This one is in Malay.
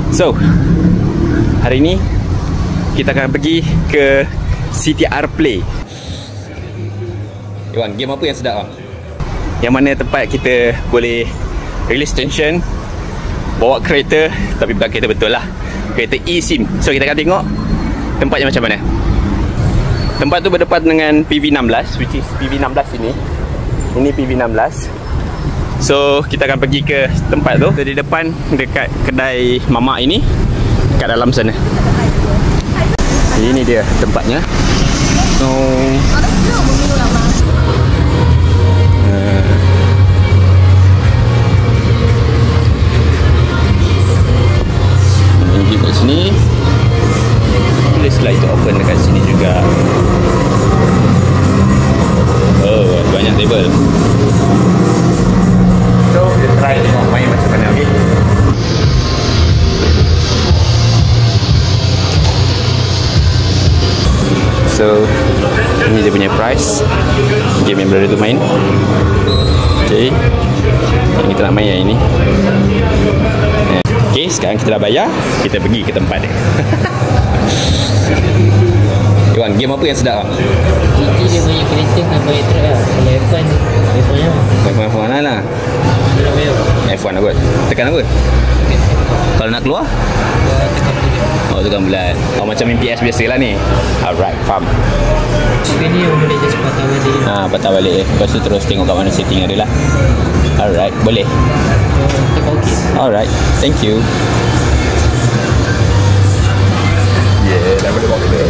So, hari ni kita akan pergi ke CTR Play. Wan, game apa yang sedap bang? Yang mana tempat kita boleh release tension, bawa kereta, tapi bukan kereta betul lah, kereta eSIM. So kita akan tengok tempatnya macam mana. Tempat tu berdepan dengan PV16, which is PV16 ini. Ini PV16. So kita akan pergi ke tempat tu, di depan dekat kedai mamak ini, kat dalam sana. Ini dia tempatnya. So ini kat sini. Boleh slide to open dekat sini juga. Oh, banyak table. So, kita try tengok main macam mana, okay? So, ini dia punya price game yang berada tu main. Okay, yang kita nak main yang ini. Okay, sekarang kita dah bayar, kita pergi ke tempat dia. Iwan, game apa yang sedap bang? GT dia banyak kereta dengan banyak truk lah. Kalau F1, F1 lah. F1 apa? Tekan apa? Kalau nak keluar? Oh, tekan bulat. Oh, macam main PS biasa lah ni. Alright, faham. Second ni yang boleh just patah balik. Patah balik. Lepas tu terus tengok kat mana setting dia lah. Alright, boleh. Tekan OK. Alright, thank you. Yeah, dah boleh bawa kereta.